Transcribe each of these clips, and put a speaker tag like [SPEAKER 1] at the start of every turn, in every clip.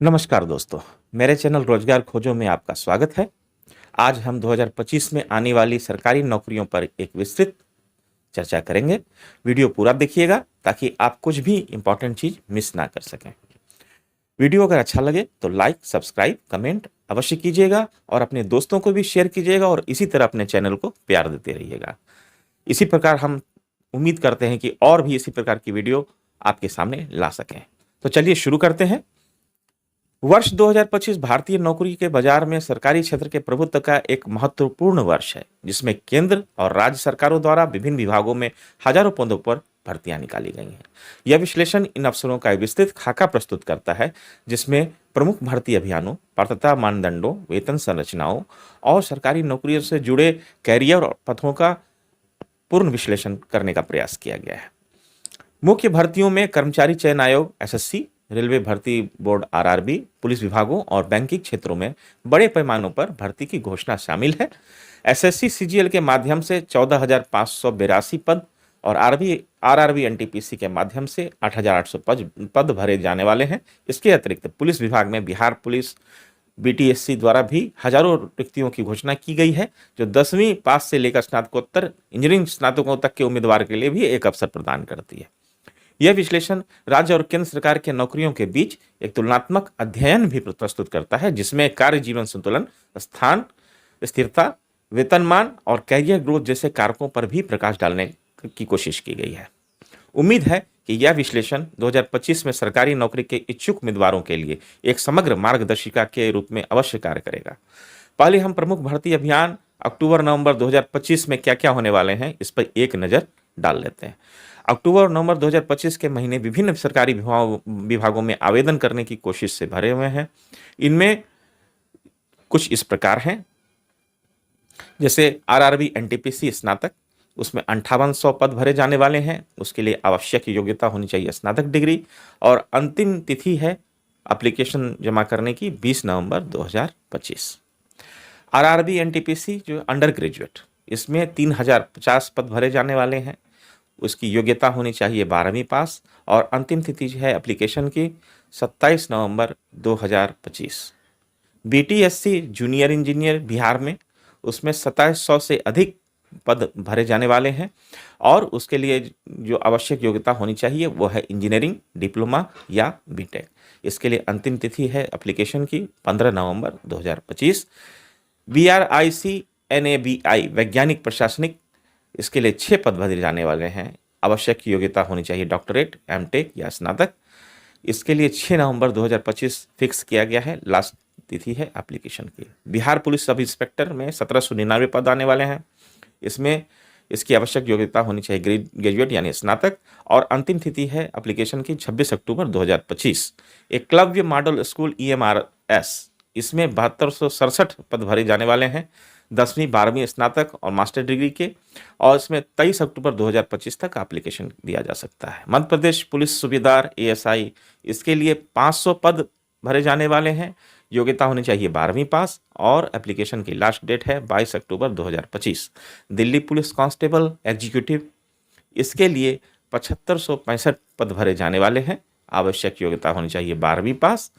[SPEAKER 1] नमस्कार दोस्तों, मेरे चैनल रोजगार खोजों में आपका स्वागत है। आज हम 2025 में आने वाली सरकारी नौकरियों पर एक विस्तृत चर्चा करेंगे। वीडियो पूरा देखिएगा ताकि आप कुछ भी इंपॉर्टेंट चीज मिस ना कर सकें। वीडियो अगर अच्छा लगे तो लाइक, सब्सक्राइब, कमेंट अवश्य कीजिएगा और अपने दोस्तों को भी शेयर कीजिएगा और इसी तरह अपने चैनल को प्यार देते रहिएगा। इसी प्रकार हम उम्मीद करते हैं कि और भी इसी प्रकार की वीडियो आपके सामने ला सकें। तो चलिए शुरू करते हैं। वर्ष 2025 भारतीय नौकरी के बाजार में सरकारी क्षेत्र के प्रभुत्व का एक महत्वपूर्ण वर्ष है, जिसमें केंद्र और राज्य सरकारों द्वारा विभिन्न विभागों में हजारों पदों पर भर्तियां निकाली गई हैं। यह विश्लेषण इन अवसरों का एक विस्तृत खाका प्रस्तुत करता है, जिसमें प्रमुख भर्ती अभियानों, पात्रता मानदंडों, वेतन संरचनाओं और सरकारी नौकरियों से जुड़े कैरियर और पथों का पूर्ण विश्लेषण करने का प्रयास किया गया है। मुख्य भर्तियों में कर्मचारी चयन आयोग एसएससी, रेलवे भर्ती बोर्ड आरआरबी, पुलिस विभागों और बैंकिंग क्षेत्रों में बड़े पैमानों पर भर्ती की घोषणा शामिल है। एसएससी सीजीएल के माध्यम से 14,582 पद और आरआरबी एनटीपीसी के माध्यम से 8,800 पद भरे जाने वाले हैं। इसके अतिरिक्त पुलिस विभाग में बिहार पुलिस बीटीएससी द्वारा भी हजारों रिक्तियों की घोषणा की गई है, जो 10वीं पास से लेकर स्नातकोत्तर इंजीनियरिंग स्नातकों तक के उम्मीदवार के लिए भी एक अवसर प्रदान करती है। यह विश्लेषण राज्य और केंद्र सरकार के नौकरियों के बीच एक तुलनात्मक अध्ययन भी प्रस्तुत करता है, जिसमें कार्य जीवन संतुलन, स्थान स्थिरता, वेतनमान और कैरियर ग्रोथ जैसे कारकों पर भी प्रकाश डालने की कोशिश की गई है। उम्मीद है कि यह विश्लेषण 2025 में सरकारी नौकरी के इच्छुक उम्मीदवारों के लिए एक समग्र मार्गदर्शिका के रूप में अवश्य कार्य करेगा। पहले हम प्रमुख भर्ती अभियान अक्टूबर-नवंबर 2025 में क्या क्या होने वाले हैं, इस पर एक नज़र डाल लेते हैं। अक्टूबर-नवंबर 2025 के महीने विभिन्न सरकारी विभागों में आवेदन करने की कोशिश से भरे हुए हैं। इनमें कुछ इस प्रकार हैं, जैसे आरआरबी एनटीपीसी स्नातक, उसमें 5800 पद भरे जाने वाले हैं। उसके लिए आवश्यक योग्यता होनी चाहिए स्नातक डिग्री और अंतिम तिथि है एप्लीकेशन जमा करने की 20 नवंबर 2025। आरआरबी एनटीपीसी जो अंडर ग्रेजुएट, इसमें 3050 पद भरे जाने वाले हैं। उसकी योग्यता होनी चाहिए 12वीं पास और अंतिम तिथि है एप्लीकेशन की 27 नवंबर 2025। बीटीएससी जूनियर इंजीनियर बिहार में, उसमें 2700 से अधिक पद भरे जाने वाले हैं और उसके लिए जो आवश्यक योग्यता होनी चाहिए वो है इंजीनियरिंग डिप्लोमा या बीटेक। इसके लिए अंतिम तिथि है एप्लीकेशन की 15 नवंबर 2025। बीआरआईसी एनएबीआई वैज्ञानिक प्रशासनिक, इसके लिए 6 पद भरे जाने वाले हैं। आवश्यक योग्यता होनी चाहिए डॉक्टरेट, एमटेक या स्नातक। इसके लिए 6 नवंबर 2025 फिक्स किया गया है, लास्ट तिथि है एप्लीकेशन की। बिहार पुलिस सब इंस्पेक्टर में 1799 पद आने वाले हैं। इसमें इसकी आवश्यक योग्यता होनी चाहिए ग्रेजुएट यानी स्नातक और अंतिम तिथि है एप्लीकेशन की 26 अक्टूबर 2025। एकलव्य मॉडल स्कूल ईएमआरएस, इसमें 7267 पद भरे जाने वाले हैं 10वीं 12वीं स्नातक और मास्टर डिग्री के, और इसमें 23 अक्टूबर 2025 तक एप्लीकेशन दिया जा सकता है। मध्य प्रदेश पुलिस सूबेदार एएसआई, इसके लिए 500 पद भरे जाने वाले हैं। योग्यता होनी चाहिए 12वीं पास और एप्लीकेशन की लास्ट डेट है 22 अक्टूबर 2025। दिल्ली पुलिस कांस्टेबल एग्जीक्यूटिव, इसके लिए 7565 पद भरे जाने वाले हैं। आवश्यक योग्यता होनी चाहिए 12वीं पास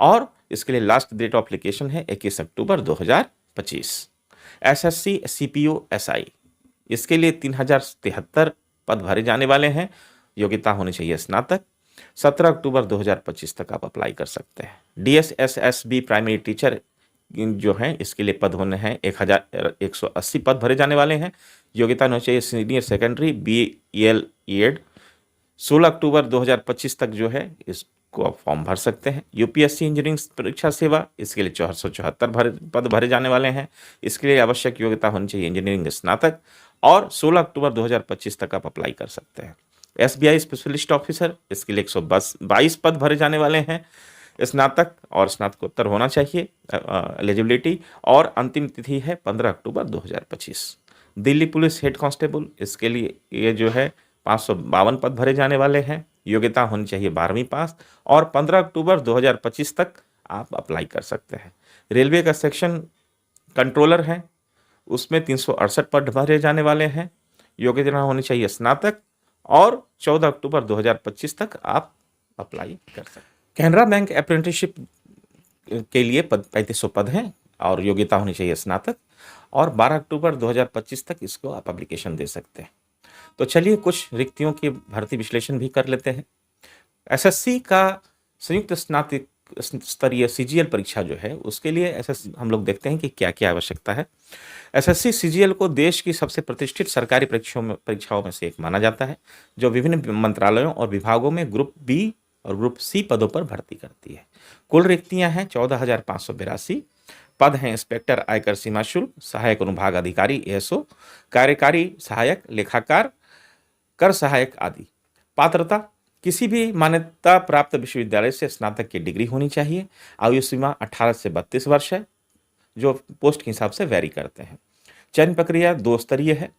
[SPEAKER 1] और इसके लिए लास्ट डेट ऑफ एप्लीकेशन है 21 अक्टूबर 2025। एसएससी सीपीओ एसआई, इसके लिए 3073 पद भरे जाने वाले हैं। योग्यता होनी चाहिए स्नातक। 17 अक्टूबर 2025 तक आप अप्लाई कर सकते हैं। डीएसएसएसबी प्राइमरी टीचर जो हैं, इसके लिए पद होने हैं 1180 पद भरे जाने वाले हैं। योग्यता होनी चाहिए सीनियर सेकेंडरी BEL-ED। 16 अक्टूबर 2025 तक जो है इसको आप फॉर्म भर सकते हैं। यूपीएससी इंजीनियरिंग परीक्षा सेवा, इसके लिए 474 पद भरे जाने वाले हैं। इसके लिए आवश्यक योग्यता होनी चाहिए इंजीनियरिंग स्नातक और 16 अक्टूबर 2025 तक आप अप्लाई कर सकते हैं। एसबीआई स्पेशलिस्ट ऑफिसर, इसके लिए 122 पद भरे जाने वाले हैं। स्नातक और स्नातकोत्तर होना चाहिए एलिजिबिलिटी और अंतिम तिथि है 15 अक्टूबर 2025। दिल्ली पुलिस हेड कांस्टेबल, इसके लिए ये जो है 552 पद भरे जाने वाले हैं। योग्यता होनी चाहिए 12वीं पास और 15 अक्टूबर 2025 तक आप अप्लाई कर सकते हैं। रेलवे का सेक्शन कंट्रोलर है, उसमें 368 पद भरे जाने वाले हैं। योग्यता होनी चाहिए स्नातक और 14 अक्टूबर 2025 तक आप अप्लाई कर सकते हैं। कैनरा बैंक अप्रेंटिसशिप के लिए 3500 पद हैं और योग्यता होनी चाहिए स्नातक, और 12 अक्टूबर 2025 तक इसको आप एप्लीकेशन दे सकते हैं। तो चलिए कुछ रिक्तियों की भर्ती विश्लेषण भी कर लेते हैं। एसएससी का संयुक्त स्नातक स्तरीय सीजीएल परीक्षा जो है, उसके लिए एसएससी हम लोग देखते हैं कि क्या क्या आवश्यकता है। एसएससी सीजीएल को देश की सबसे प्रतिष्ठित सरकारी परीक्षाओं में से एक माना जाता है, जो विभिन्न मंत्रालयों और विभागों में ग्रुप बी और ग्रुप सी पदों पर भर्ती करती है। कुल रिक्तियां हैं 14,582 पद हैं। इंस्पेक्टर आयकर सीमा शुल्क, सहायक अनुभाग अधिकारी एएसओ, कार्यकारी सहायक, लेखाकार, कर सहायक आदि। पात्रता, किसी भी मान्यता प्राप्त विश्वविद्यालय से स्नातक की डिग्री होनी चाहिए। आयु सीमा 18 से 32 वर्ष है, जो पोस्ट के हिसाब से वैरी करते हैं। चयन प्रक्रिया 2 स्तरीय है।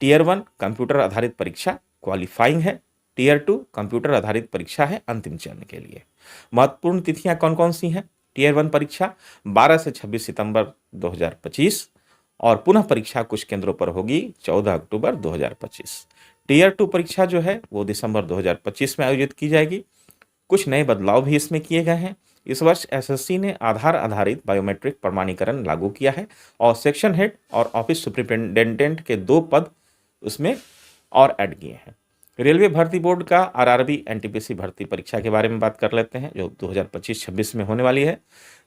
[SPEAKER 1] टीयर 1 कंप्यूटर आधारित परीक्षा क्वालिफाइंग है। टीयर 2 कंप्यूटर आधारित परीक्षा है अंतिम चयन के लिए। महत्वपूर्ण तिथियां कौन कौन सी हैं? टीयर 1 परीक्षा 12 से 26 सितंबर 2025 और पुनः परीक्षा कुछ केंद्रों पर होगी 14 अक्टूबर 2025। टीयर 2 परीक्षा जो है वो दिसंबर 2025 में आयोजित की जाएगी। कुछ नए बदलाव भी इसमें किए गए हैं। इस वर्ष एसएससी ने आधार आधारित बायोमेट्रिक प्रमाणीकरण लागू किया है और सेक्शन हेड और ऑफिस सुपरिटेंडेंट के 2 पद उसमें और ऐड किए हैं। रेलवे भर्ती बोर्ड का आरआरबी एनटीपीसी भर्ती परीक्षा के बारे में बात कर लेते हैं, जो 2025-26 में होने वाली है।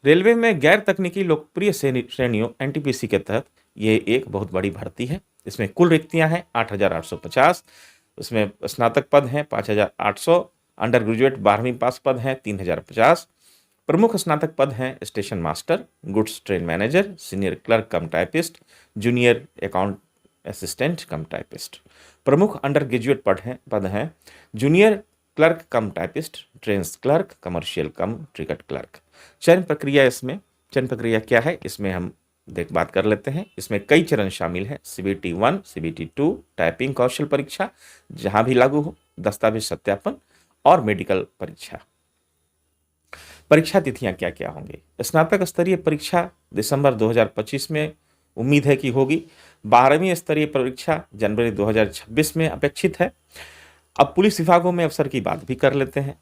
[SPEAKER 1] रेलवे में गैर तकनीकी लोकप्रिय श्रेणियों एनटीपीसी के तहत ये एक बहुत बड़ी भर्ती है। इसमें कुल रिक्तियां हैं 8,850। उसमें स्नातक पद हैं 5,800, अंडर ग्रेजुएट 12वीं पास पद हैं 3,050। प्रमुख स्नातक पद हैं station master, goods train manager, senior clerk कम टाइपिस्ट, जूनियर अकाउंट असिस्टेंट कम टाइपिस्ट। प्रमुख अंडर ग्रेजुएट पद हैं जूनियर क्लर्क कम टाइपिस्ट, ट्रेन्स क्लर्क, कमर्शियल कम टिकट क्लर्क। चयन प्रक्रिया क्या है, इसमें हम बात कर लेते हैं। इसमें कई चरण शामिल हैं। सीबीटी 1, सीबीटी 2, टाइपिंग कौशल परीक्षा जहां भी लागू हो, दस्तावेज सत्यापन और मेडिकल परीक्षा। परीक्षा तिथियां क्या क्या होंगी? स्नातक स्तरीय परीक्षा दिसंबर 2025 में उम्मीद है कि होगी। 12वीं स्तरीय परीक्षा जनवरी 2026 में अपेक्षित है। अब पुलिस विभागों में अवसर की बात भी कर लेते हैं।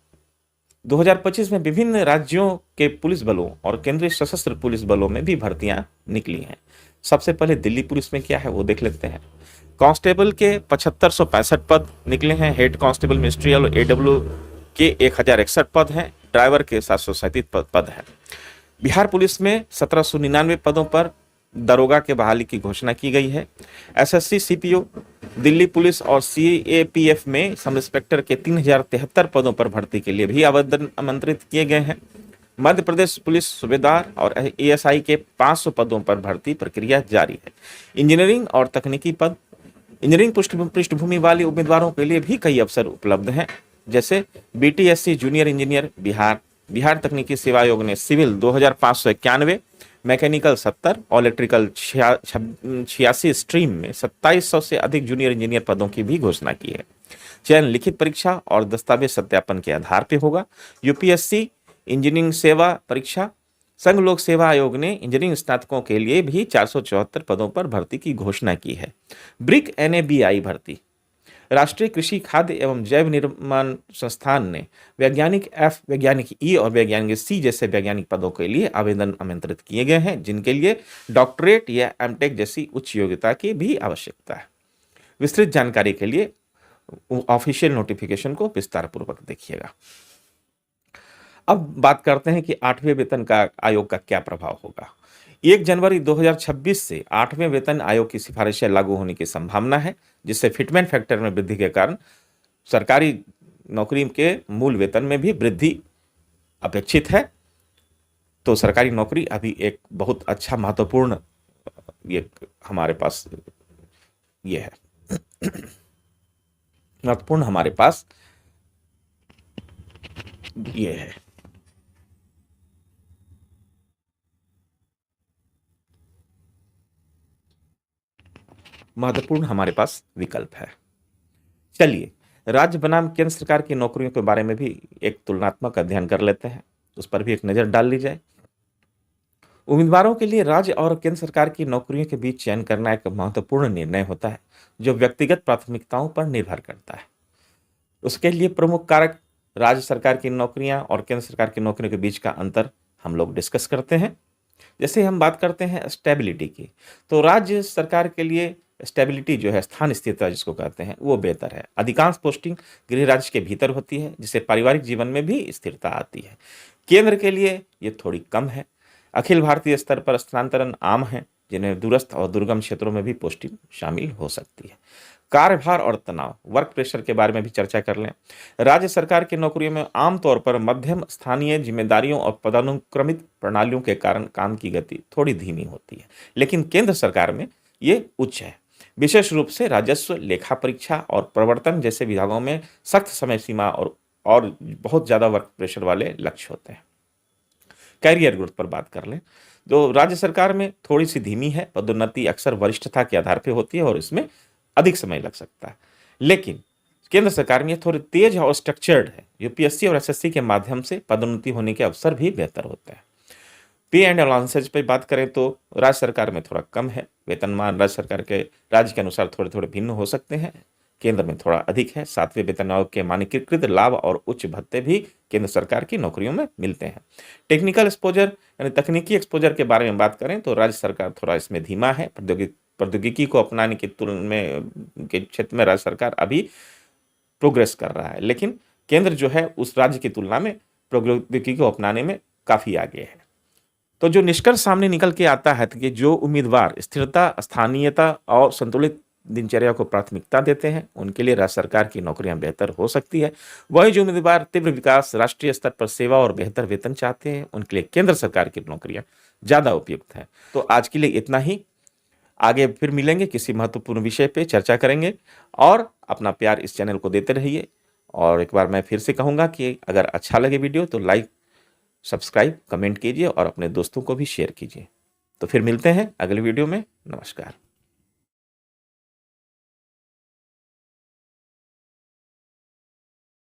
[SPEAKER 1] 2025 में विभिन्न राज्यों के पुलिस बलों और केंद्रीय सशस्त्र पुलिस बलों में भी भर्तियां निकली हैं। सबसे पहले दिल्ली पुलिस में क्या है वो देख लेते हैं। कांस्टेबल के 7565 पद निकले हैं। हेड कांस्टेबल मिनिस्ट्रियल और एडब्ल्यू के 1061 पद हैं। ड्राइवर के 737 पद हैं। बिहार पुलिस में 1799 पदों पर दरोगा के बहाली की घोषणा की गई है। एसएससी सीपीओ, दिल्ली पुलिस और सीएपीएफ में सब इंस्पेक्टर के 3073 पदों पर भर्ती के लिए भी आवेदन आमंत्रित किए गए हैं। मध्य प्रदेश पुलिस सूबेदार और एएसआई के 500 पदों पर भर्ती प्रक्रिया जारी है। इंजीनियरिंग और तकनीकी पद, इंजीनियरिंग पृष्ठभूमि वाले उम्मीदवारों के लिए भी कई अवसर उपलब्ध हैं, जैसे बीटीएससी जूनियर इंजीनियर बिहार तकनीकी सेवा आयोग ने सिविल 2591, मैकेनिकल 70 और इलेक्ट्रिकल 86 स्ट्रीम में 2700 से अधिक जूनियर इंजीनियर पदों की भी घोषणा की है। चयन लिखित परीक्षा और दस्तावेज सत्यापन के आधार पर होगा। यूपीएससी इंजीनियरिंग सेवा परीक्षा, संघ लोक सेवा आयोग ने इंजीनियरिंग स्नातकों के लिए भी 474 पदों पर भर्ती की घोषणा की है। ब्रिक एनएबीआई भर्ती, राष्ट्रीय कृषि खाद्य एवं जैव निर्माण संस्थान ने वैज्ञानिक एफ, वैज्ञानिक ई और वैज्ञानिक सी जैसे वैज्ञानिक पदों के लिए आवेदन आमंत्रित किए गए हैं, जिनके लिए डॉक्टरेट या एमटेक जैसी उच्च योग्यता की भी आवश्यकता है। विस्तृत जानकारी के लिए ऑफिशियल नोटिफिकेशन को विस्तार पूर्वक देखिएगा। अब बात करते हैं कि 8वें वेतन का आयोग का क्या प्रभाव होगा। 1 जनवरी 2026 से 8वें वेतन आयोग की सिफारिशें लागू होने की संभावना है, जिससे फिटमेंट फैक्टर में वृद्धि के कारण सरकारी नौकरी के मूल वेतन में भी वृद्धि अपेक्षित है। तो सरकारी नौकरी अभी एक बहुत अच्छा महत्वपूर्ण ये हमारे पास ये है महत्वपूर्ण हमारे पास ये है। महत्वपूर्ण हमारे पास विकल्प है। चलिए राज्य बनाम केंद्र सरकार की नौकरियों के बारे में भी एक तुलनात्मक अध्ययन कर लेते हैं, उस पर भी एक नजर डाल ली जाए। उम्मीदवारों के लिए राज्य और केंद्र सरकार की नौकरियों के बीच चयन करना एक महत्वपूर्ण निर्णय होता है, जो व्यक्तिगत प्राथमिकताओं पर निर्भर करता है। उसके लिए प्रमुख कारक राज्य सरकार की नौकरियां और केंद्र सरकार की नौकरियों के बीच का अंतर हम लोग डिस्कस करते हैं। जैसे हम बात करते हैं स्टेबिलिटी की, तो राज्य सरकार के लिए स्टेबिलिटी जो है, स्थान स्थिरता जिसको कहते हैं, वो बेहतर है। अधिकांश पोस्टिंग गृह राज्य के भीतर होती है, जिससे पारिवारिक जीवन में भी स्थिरता आती है। केंद्र के लिए ये थोड़ी कम है। अखिल भारतीय स्तर पर स्थानांतरण आम है, जिन्हें दूरस्थ और दुर्गम क्षेत्रों में भी पोस्टिंग शामिल हो सकती है। कार्यभार और तनाव, वर्क प्रेशर के बारे में भी चर्चा कर लें। राज्य सरकार की नौकरियों में आमतौर पर मध्यम स्थानीय जिम्मेदारियों और पदानुक्रमित प्रणालियों के कारण काम की गति थोड़ी धीमी होती है, लेकिन केंद्र सरकार में ये उच्च है। विशेष रूप से राजस्व, लेखा परीक्षा और प्रवर्तन जैसे विभागों में सख्त समय सीमा और बहुत ज़्यादा वर्क प्रेशर वाले लक्ष्य होते हैं। कैरियर ग्रोथ पर बात कर लें, जो राज्य सरकार में थोड़ी सी धीमी है। पदोन्नति अक्सर वरिष्ठता के आधार पर होती है और इसमें अधिक समय लग सकता है, लेकिन केंद्र सरकार में थोड़ी तेज और स्ट्रक्चर्ड है। यूपीएससी और एसएससी के माध्यम से पदोन्नति होने के अवसर भी बेहतर होते हैं। पे एंड अलाउंसेज पर बात करें तो राज्य सरकार में थोड़ा कम है। वेतनमान राज्य सरकार के राज्य के अनुसार थोड़े थोड़े भिन्न हो सकते हैं, केंद्र में थोड़ा अधिक है। 7वें वेतन आयोग के मानकीकृत लाभ और उच्च भत्ते भी केंद्र सरकार की नौकरियों में मिलते हैं। टेक्निकल एक्सपोजर यानी तकनीकी एक्सपोजर के बारे में बात करें तो राज्य सरकार थोड़ा इसमें धीमा है। प्रौद्योगिकी को अपनाने की तुलना में के क्षेत्र में राज्य सरकार अभी प्रोग्रेस कर रहा है, लेकिन केंद्र जो है उस राज्य की तुलना में प्रौद्योगिकी को अपनाने में काफ़ी आगे है। तो जो निष्कर्ष सामने निकल के आता है कि जो उम्मीदवार स्थिरता, स्थानीयता और संतुलित दिनचर्या को प्राथमिकता देते हैं, उनके लिए राज्य सरकार की नौकरियां बेहतर हो सकती है। वही जो उम्मीदवार तीव्र विकास, राष्ट्रीय स्तर पर सेवा और बेहतर वेतन चाहते हैं, उनके लिए केंद्र सरकार की नौकरियां ज़्यादा उपयुक्त हैं। तो आज के लिए इतना ही। आगे फिर मिलेंगे, किसी महत्वपूर्ण विषय पे चर्चा करेंगे, और अपना प्यार इस चैनल को देते रहिए। और एक बार मैं फिर से कहूँगा कि अगर अच्छा लगे वीडियो तो लाइक, सब्सक्राइब, कमेंट कीजिए और अपने दोस्तों को भी शेयर कीजिए। तो फिर मिलते हैं अगले वीडियो में। नमस्कार।